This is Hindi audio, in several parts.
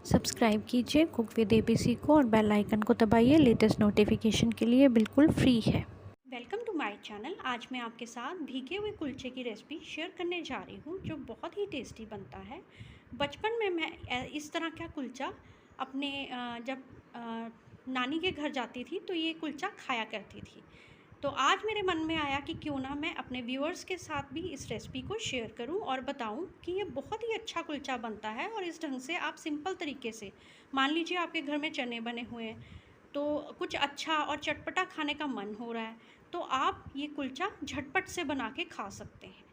सब्सक्राइब कीजिए कुक विद एबीसी को और बेल आइकन को दबाइए लेटेस्ट नोटिफिकेशन के लिए, बिल्कुल फ्री है। Welcome to my channel. आज मैं आपके साथ भीगे हुए कुलचे की रेसिपी शेयर करने जा रही हूँ जो बहुत ही टेस्टी बनता है। बचपन में मैं इस तरह का कुलचा अपने जब नानी के घर जाती थी तो ये कुलचा खाया करती थी। तो आज मेरे मन में आया कि क्यों ना मैं अपने व्यूअर्स के साथ भी इस रेसिपी को शेयर करूं और बताऊं कि ये बहुत ही अच्छा कुलचा बनता है। और इस ढंग से आप सिंपल तरीके से, मान लीजिए आपके घर में चने बने हुए हैं तो कुछ अच्छा और चटपटा खाने का मन हो रहा है, तो आप ये कुलचा झटपट से बना के खा सकते हैं।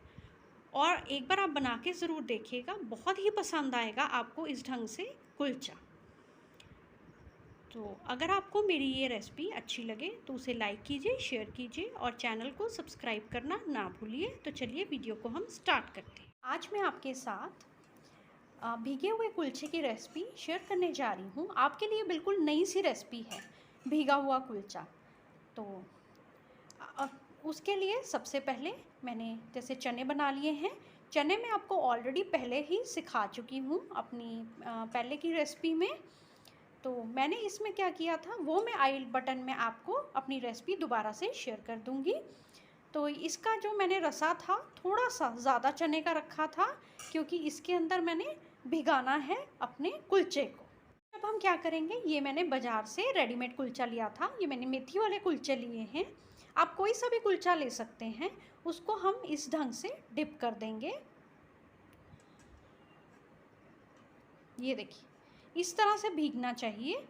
और एक बार आप बना के ज़रूर देखिएगा, बहुत ही पसंद आएगा आपको इस ढंग से कुलचा। तो अगर आपको मेरी ये रेसिपी अच्छी लगे तो उसे लाइक कीजिए, शेयर कीजिए और चैनल को सब्सक्राइब करना ना भूलिए। तो चलिए वीडियो को हम स्टार्ट करते हैं। आज मैं आपके साथ भीगे हुए कुलचे की रेसिपी शेयर करने जा रही हूँ। आपके लिए बिल्कुल नई सी रेसिपी है भीगा हुआ कुलचा। तो उसके लिए सबसे पहले मैंने जैसे चने बना लिए हैं। चने मैं आपको ऑलरेडी पहले ही सिखा चुकी हूँ अपनी पहले की रेसिपी में। तो मैंने इसमें क्या किया था वो मैं आई बटन में आपको अपनी रेसिपी दोबारा से शेयर कर दूँगी। तो इसका जो मैंने रसा था थोड़ा सा ज़्यादा चने का रखा था, क्योंकि इसके अंदर मैंने भिगाना है अपने कुलचे को। अब हम क्या करेंगे, ये मैंने बाज़ार से रेडीमेड कुलचा लिया था, ये मैंने मेथी वाले कुलचे लिए हैं। आप कोई सा भी कुलचा ले सकते हैं। उसको हम इस ढंग से डिप कर देंगे। ये देखिए, इस तरह से भीगना चाहिए।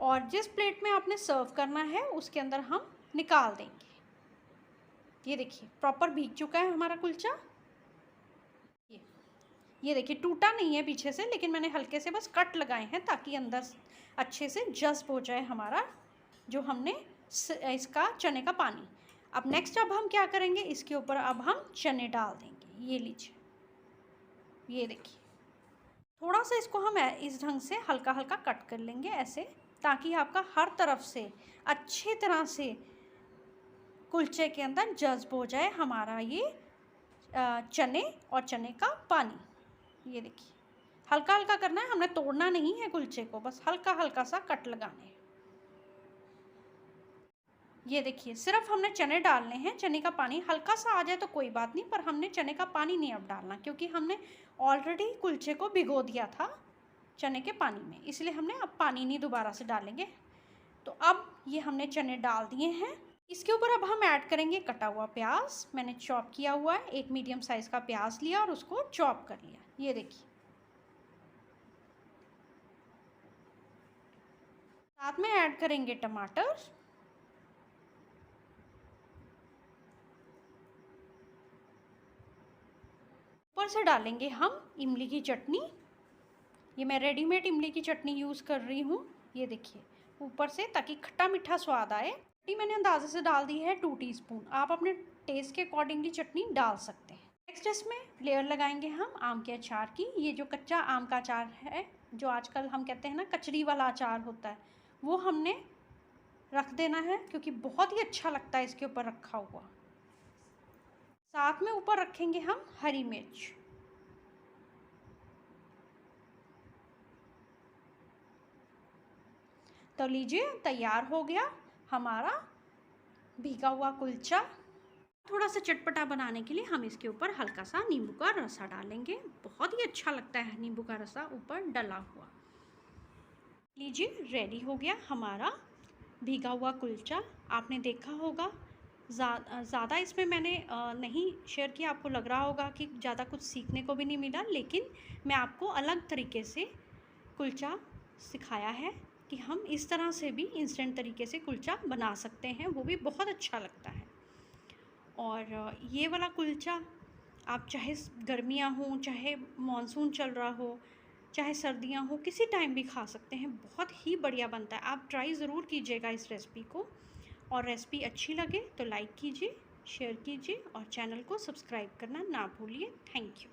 और जिस प्लेट में आपने सर्व करना है उसके अंदर हम निकाल देंगे। ये देखिए, प्रॉपर भीग चुका है हमारा कुलचा। ये देखिए, टूटा नहीं है पीछे से, लेकिन मैंने हल्के से बस कट लगाए हैं ताकि अंदर अच्छे से जज़्ब हो जाए हमारा जो हमने इसका चने का पानी। अब नेक्स्ट अब हम क्या करेंगे, इसके ऊपर अब हम चने डाल देंगे। ये लीजिए, ये देखिए, थोड़ा सा इसको हम इस ढंग से हल्का हल्का कट कर लेंगे ऐसे, ताकि आपका हर तरफ से अच्छी तरह से कुलचे के अंदर जज़्ब हो जाए हमारा ये चने और चने का पानी। ये देखिए, हल्का हल्का करना है, हमने तोड़ना नहीं है कुलचे को, बस हल्का हल्का सा कट लगाने हैं। ये देखिए, सिर्फ हमने चने डालने हैं। चने का पानी हल्का सा आ जाए तो कोई बात नहीं, पर हमने चने का पानी नहीं अब डालना, क्योंकि हमने ऑलरेडी कुलचे को भिगो दिया था चने के पानी में, इसलिए हमने अब पानी नहीं दोबारा से डालेंगे। तो अब ये हमने चने डाल दिए हैं। इसके ऊपर अब हम ऐड करेंगे कटा हुआ प्याज। मैंने चॉप किया हुआ है, एक मीडियम साइज़ का प्याज लिया और उसको चॉप कर लिया। ये देखिए, साथ में ऐड करेंगे टमाटर, ऊपर से डालेंगे हम इमली की चटनी। ये मैं रेडीमेड इमली की चटनी यूज़ कर रही हूँ। ये देखिए, ऊपर से, ताकि खट्टा मीठा स्वाद आए। चटनी मैंने अंदाजे से डाल दी है 2 टीस्पून। आप अपने टेस्ट के अकॉर्डिंगली चटनी डाल सकते हैं। नेक्स्ट इसमें लेयर लगाएंगे हम आम के अचार की। ये जो कच्चा आम का अचार है, जो आजकल हम कहते हैं ना कचरी वाला अचार होता है, वो हमने रख देना है, क्योंकि बहुत ही अच्छा लगता है इसके ऊपर रखा हुआ। साथ में ऊपर रखेंगे हम हरी मिर्च। तो लीजिए, तैयार हो गया हमारा भीगा हुआ कुलचा। थोड़ा सा चटपटा बनाने के लिए हम इसके ऊपर हल्का सा नींबू का रसा डालेंगे। बहुत ही अच्छा लगता है नींबू का रसा ऊपर डला हुआ। लीजिए, रेडी हो गया हमारा भीगा हुआ कुलचा। आपने देखा होगा ज़्यादा इसमें मैंने नहीं शेयर किया। आपको लग रहा होगा कि ज़्यादा कुछ सीखने को भी नहीं मिला, लेकिन मैं आपको अलग तरीके से कुलचा सिखाया है कि हम इस तरह से भी इंस्टेंट तरीके से कुलचा बना सकते हैं, वो भी बहुत अच्छा लगता है। और ये वाला कुलचा आप चाहे गर्मियाँ हों, चाहे मानसून चल रहा हो, चाहे सर्दियाँ हो, किसी टाइम भी खा सकते हैं। बहुत ही बढ़िया बनता है। आप ट्राई ज़रूर कीजिएगा इस रेसिपी को। और रेसिपी अच्छी लगे तो लाइक कीजिए, शेयर कीजिए और चैनल को सब्सक्राइब करना ना भूलिए। Thank you.